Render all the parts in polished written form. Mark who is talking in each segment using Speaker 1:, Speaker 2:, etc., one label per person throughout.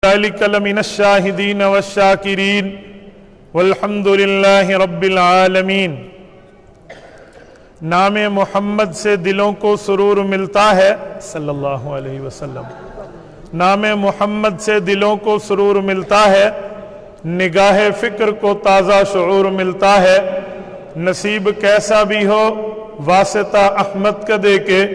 Speaker 1: ذلك لمن الشاهدين والشاكرين والحمد للہ رب العالمین۔ نام محمد سے دلوں کو سرور ملتا ہے صلی اللہ علیہ وسلم۔ نام محمد سے دلوں کو سرور ملتا ہے، نگاہ فکر کو تازہ شعور ملتا ہے۔ نصیب کیسا بھی ہو واسطہ احمد کا دے کے،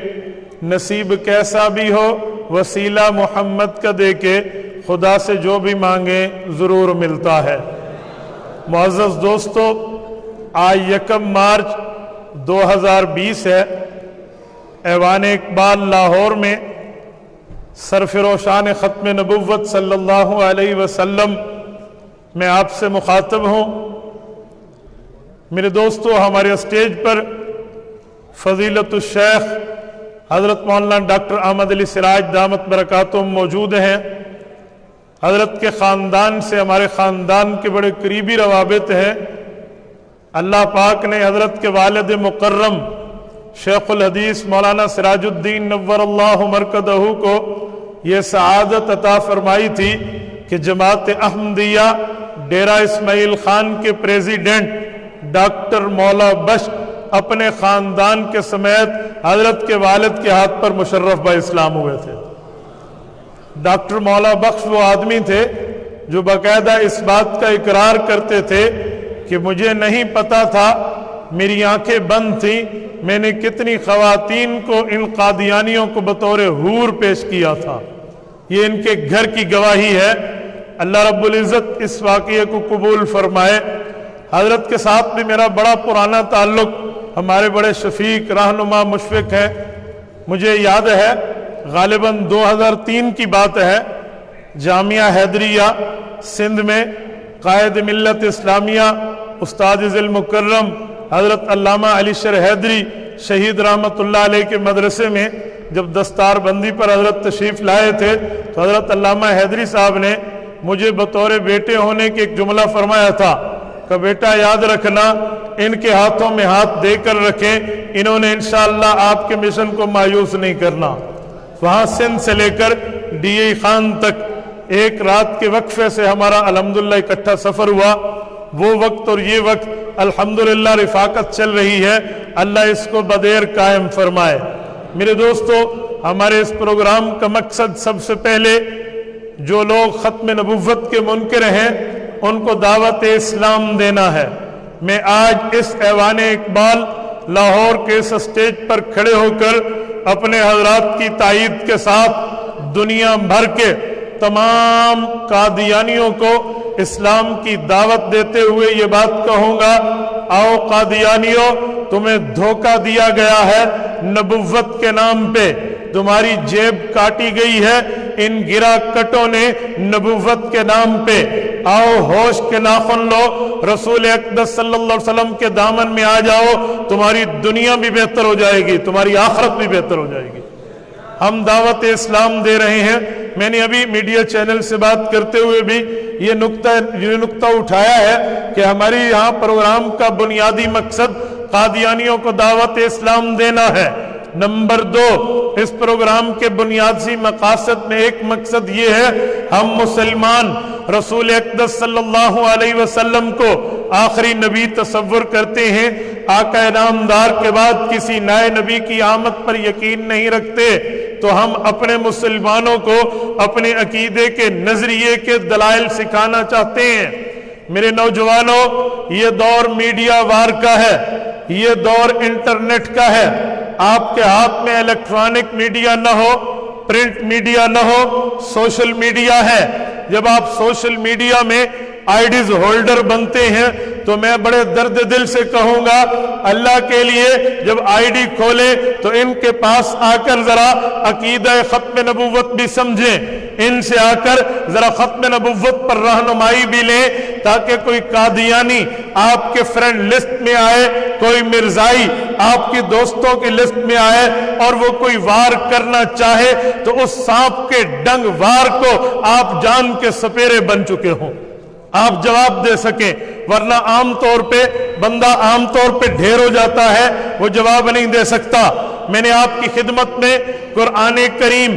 Speaker 1: نصیب کیسا بھی ہو وسیلہ محمد کا دے کے، خدا سے جو بھی مانگیں ضرور ملتا ہے۔ معزز دوستو، آج 1 مارچ 2020 ہے۔ ایوان اقبال لاہور میں سرفروشان ختم نبوت صلی اللہ علیہ وسلم میں آپ سے مخاطب ہوں۔ میرے دوستو، ہمارے اسٹیج پر فضیلت الشیخ حضرت مولانا ڈاکٹر احمد علی سراج دامت برکاتہم موجود ہیں۔ حضرت کے خاندان سے ہمارے خاندان کے بڑے قریبی روابط ہیں۔ اللہ پاک نے حضرت کے والد مکرم شیخ الحدیث مولانا سراج الدین نور اللہ مرکزہ کو یہ سعادت عطا فرمائی تھی کہ جماعت احمدیہ ڈیرہ اسماعیل خان کے پریزیڈنٹ ڈاکٹر مولا بخش اپنے خاندان کے سمیت حضرت کے والد کے ہاتھ پر مشرف با اسلام ہوئے تھے۔ ڈاکٹر مولا بخش وہ آدمی تھے جو باقاعدہ اس بات کا اقرار کرتے تھے کہ مجھے نہیں پتا تھا، میری آنکھیں بند تھیں، میں نے کتنی خواتین کو ان قادیانیوں کو بطور حور پیش کیا تھا۔ یہ ان کے گھر کی گواہی ہے۔ اللہ رب العزت اس واقعے کو قبول فرمائے۔ حضرت کے ساتھ بھی میرا بڑا پرانا تعلق، ہمارے بڑے شفیق رہنما مشفق ہیں۔ مجھے یاد ہے غالباً 2003 کی بات ہے، جامعہ حیدریہ سندھ میں قائد ملت اسلامیہ استاد ذل مکرم حضرت علامہ علی شر حیدری شہید رحمت اللہ علیہ کے مدرسے میں جب دستار بندی پر حضرت تشریف لائے تھے تو حضرت علامہ حیدری صاحب نے مجھے بطور بیٹے ہونے کے ایک جملہ فرمایا تھا کہ بیٹا یاد رکھنا، ان کے ہاتھوں میں ہاتھ دے کر رکھیں، انہوں نے انشاءاللہ آپ کے مشن کو مایوس نہیں کرنا۔ وہاں سندھ سے لے کر ڈی اے خان تک ایک رات کے وقفے سے ہمارا الحمدللہ اکٹھا سفر ہوا۔ وہ وقت اور یہ وقت الحمدللہ رفاقت چل رہی ہے، اللہ اس کو بدیر قائم فرمائے۔ میرے دوستو، ہمارے اس پروگرام کا مقصد سب سے پہلے جو لوگ ختم نبوت کے منکر ہیں ان کو دعوت اسلام دینا ہے۔ میں آج اس ایوان اقبال لاہور کے اس اسٹیج پر کھڑے ہو کر اپنے حضرات کی تائید کے ساتھ دنیا بھر کے تمام قادیانیوں کو اسلام کی دعوت دیتے ہوئے یہ بات کہوں گا، آؤ قادیانیوں، تمہیں دھوکہ دیا گیا ہے، نبوت کے نام پہ تمہاری جیب کاٹی گئی ہے ان گرا کٹوں نے نبوت کے نام پہ۔ آؤ ہوش کے ناخن لو، رسول اقدس صلی اللہ علیہ وسلم کے دامن میں آ جاؤ، تمہاری دنیا بھی بہتر ہو جائے گی، تمہاری آخرت بھی بہتر ہو جائے گی۔ ہم دعوت اسلام دے رہے ہیں۔ میں نے ابھی میڈیا چینل سے بات کرتے ہوئے بھی یہ نقطہ اٹھایا ہے کہ ہماری یہاں پروگرام کا بنیادی مقصد قادیانیوں کو دعوت اسلام دینا ہے۔ نمبر 2، اس پروگرام کے بنیادی مقاصد میں ایک مقصد یہ ہے، ہم مسلمان رسول اقدس صلی اللہ علیہ وسلم کو آخری نبی تصور کرتے ہیں، آقا انعامدار کے بعد کسی نئے نبی کی آمد پر یقین نہیں رکھتے، تو ہم اپنے مسلمانوں کو اپنے عقیدے کے نظریے کے دلائل سکھانا چاہتے ہیں۔ میرے نوجوانوں، یہ دور میڈیا وار کا ہے، یہ دور انٹرنیٹ کا ہے۔ آپ کے ہاتھ میں الیکٹرانک میڈیا نہ ہو، پرنٹ میڈیا نہ ہو، سوشل میڈیا ہے۔ جب آپ سوشل میڈیا میں آئیڈیز ہولڈر بنتے ہیں تو میں بڑے درد دل سے کہوں گا، اللہ کے لیے جب آئی ڈی کھولے تو ان کے پاس آ کر ذرا عقیدہ ختم نبوت بھی سمجھیں، ان سے آ کر ذرا ختم نبوت پر رہنمائی بھی لیں، تاکہ کوئی قادیانی آپ کے فرینڈ لسٹ میں آئے، کوئی مرزائی آپ کی دوستوں کی لسٹ میں آئے اور وہ کوئی وار کرنا چاہے تو اس سانپ کے ڈنگ وار کو آپ جان کے سپیرے بن چکے ہوں، آپ جواب دے سکیں۔ ورنہ عام طور پہ بندہ ڈھیر ہو جاتا ہے، وہ جواب نہیں دے سکتا۔ میں نے آپ کی خدمت میں قرآن کریم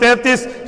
Speaker 1: 33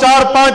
Speaker 1: 4, 5,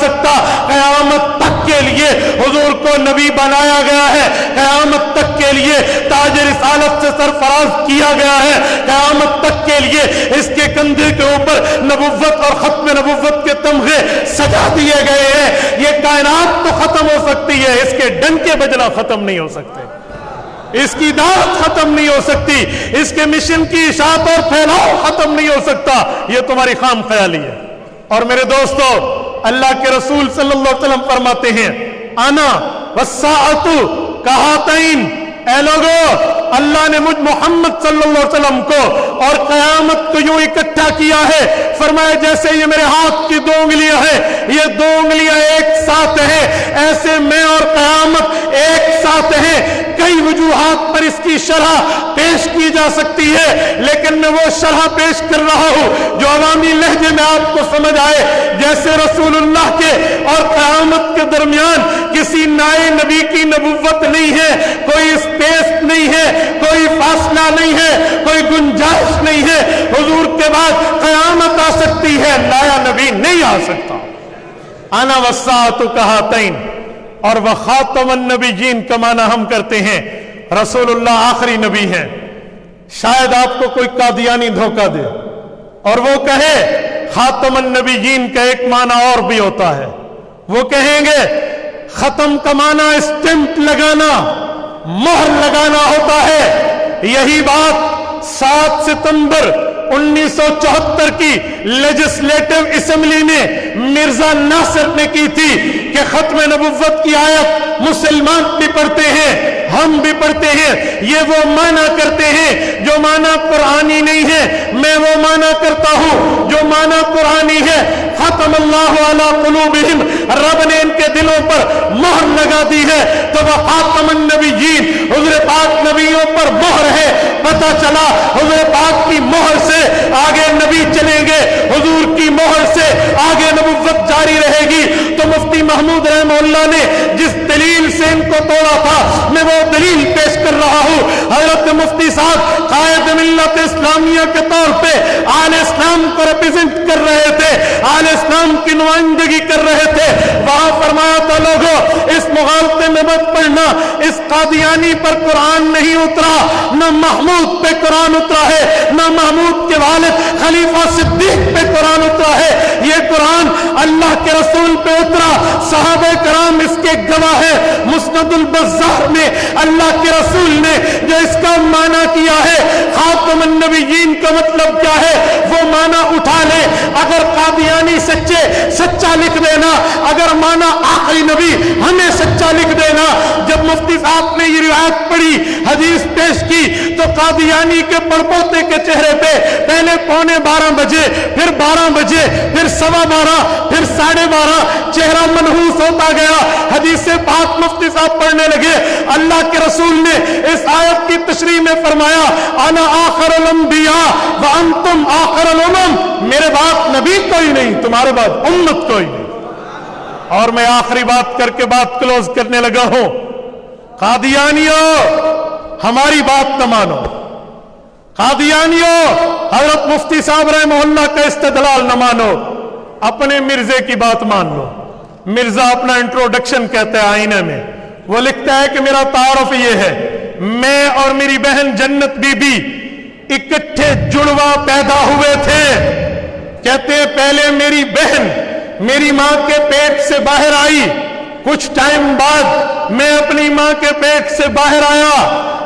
Speaker 1: سکتا. قیامت تک کے لیے حضور کو نبی بنایا گیا ہے, قیامت تک کے لیے تاج رسالت سے سرفراز کیا گیا ہے, قیامت تک کے لیے اس کے کندھے کے اوپر نبوت اور ختم نبوت کے تمغے سجا دیے گئے ہیں. یہ کائنات تو ختم ہو سکتی ہے, اس کے ڈنکے بجنا ختم نہیں ہو سکتے, اس کی دعوت ختم نہیں ہو سکتی, اس کے مشن کی اشاعت اور پھیلاؤ ختم نہیں ہو سکتا. یہ تمہاری خام خیالی ہے. اور میرے دوستو, اللہ کے رسول صلی اللہ علیہ وسلم فرماتے ہیں انا والساعۃ کہاتین, اے لوگو اللہ نے مجھ محمد صلی اللہ علیہ وسلم کو اور قیامت کو یوں اکٹھا کیا ہے, فرمایا جیسے یہ میرے ہاتھ کی 2 انگلیاں ہیں, یہ 2 انگلیاں ایک ساتھ ہیں, ایسے میں اور قیامت ایک ساتھ ہیں. کئی وجوہات پر اس کی شرح پیش کی جا سکتی ہے, لیکن میں وہ شرح پیش کر رہا ہوں جو عوامی لہجے میں آپ کو سمجھ آئے. جیسے رسول اللہ کے اور قیامت کے درمیان کسی نئے نبی کی نبوت نہیں ہے, کوئی اسپیس نہیں ہے, کوئی فاصلہ نہیں ہے, کوئی گنجائش نہیں ہے. حضور کے بعد قیامت آ سکتی ہے, نیا نبی نہیں آ سکتا. انا والساعۃ کہاتین اور وخاتم النبیین کا معنی ہم کرتے ہیں رسول اللہ آخری نبی ہیں. شاید آپ کو کوئی قادیانی دھوکہ دے اور وہ کہے خاتم النبیین کا ایک معنی اور بھی ہوتا ہے. وہ کہیں گے ختم کا معنی اسٹمپ لگانا, مہر لگانا ہوتا ہے. یہی بات 7 ستمبر 1974 کی لیجسلیٹو اسمبلی میں مرزا ناصر نے کی تھی کہ ختم نبوت کی آیت مسلمان بھی پڑھتے ہیں, ہم بھی پڑھتے ہیں. یہ وہ معنی کرتے ہیں جو معنی قرآنی نہیں ہے, میں وہ معنی کرتا ہوں جو معنی قرآنی ہے. ختم اللہ علی قلوبہم, رب نے ان کے دلوں پر مہر لگا دی ہے. تو وہ خاتم النبیین, حضور پاک نبیوں پر مہر ہے. پتہ چلا حضور پاک کی مہر سے آگے نبی چلیں گے, حضور کی مہر سے آگے نبوت جاری رہے گی. تو مفتی محمود رحمہ اللہ نے جس دلیل سے ان کو توڑا تھا, میں وہ دلیل پیش کر رہا ہوں. حضرت مفتی صاحب قائد ملت اسلامیہ کے طور پہ آل اسلام کو ریپرزینٹ کر رہے تھے, آل اسلام کی نمائندگی کر رہے تھے. وہاں فرمایا تھا لوگوں اس مغالطے میں مت پڑھنا, اس قادیانی پر قرآن نہیں اترا, نہ محمود پہ قرآن اترا ہے, نہ محمود کے والد خلیفہ صدیق پہ قرآن اترا ہے. یہ قرآن اللہ کے رسول پہ اترا, صحابہ کرام اس کے گواہ ہے. مسند البزار میں اللہ کے رسول نے جو اس کا معنی کیا ہے خاتم النبیین کا مطلب کیا ہے وہ معنی اٹھا لے. اگر قادیانی سچا لکھ دینا, اگر معنی آخری نبی ہمیں سچا لکھ دینا. جب مفتی صاحب نے یہ روایت پڑھی, حدیث پیش کی, تو قادیانی کے پڑپوتے کے چہرے پہ پہلے 11:45 بجے, پھر 12 بجے, پھر 12:15, پھر 12:30 چہرہ منحوس ہوتا گیا. حدیث پاک مفتی صاحب پڑھنے لگے. اللہ کے رسول نے اس آیت کی تشریح میں فرمایا انا آخر الانبیاء وانتم آخر الامم, میرے بعد نبی کوئی نہیں, تمہارے بعد امت کوئی نہیں. اور میں آخری بات کر کے بات کلوز کرنے لگا ہوں. قادیانیوں ہماری بات نہ مانو, قادیانیوں حضرت مفتی صاحب رحمہ اللہ کا استدلال نہ مانو, اپنے مرزے کی بات مان لو. مرزا اپنا انٹروڈکشن کہتا ہے آئینے میں, وہ لکھتا ہے کہ میرا تعارف یہ ہے, میں اور میری بہن جنت بی بی اکٹھے جڑوا پیدا ہوئے تھے. کہتے ہیں پہلے میری بہن میری ماں کے پیٹ سے باہر آئی, کچھ ٹائم بعد میں اپنی ماں کے پیٹ سے باہر آیا.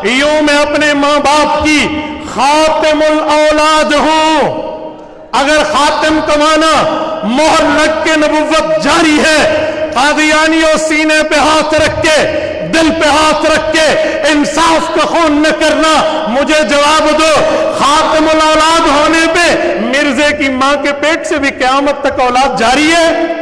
Speaker 1: یوں میں اپنے ماں باپ کی خاتم الاولاد ہوں. اگر خاتم کا معنی مہر لگ کے نبوت جاری ہے, قادیانیوں سینے پہ ہاتھ رکھ کے, دل پہ ہاتھ رکھ کے انصاف کا خون نہ کرنا. مجھے جواب دو, خاتم الاولاد ہونے پہ مرزے کی ماں کے پیٹ سے بھی قیامت تک اولاد جاری ہے؟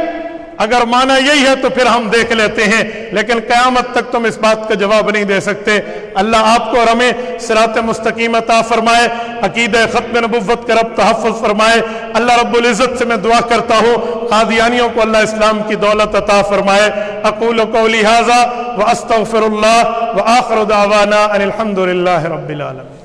Speaker 1: اگر معنی یہی ہے تو پھر ہم دیکھ لیتے ہیں, لیکن قیامت تک تم اس بات کا جواب نہیں دے سکتے. اللہ آپ کو اور ہمیں صراط مستقیم عطا فرمائے, عقیدہ ختم نبوت کا رب تحفظ فرمائے. اللہ رب العزت سے میں دعا کرتا ہوں قادیانیوں کو اللہ اسلام کی دولت عطا فرمائے. اقول قولی ھذا واستغفر اللہ وآخر دعوانا ان الحمد للہ رب العالمین.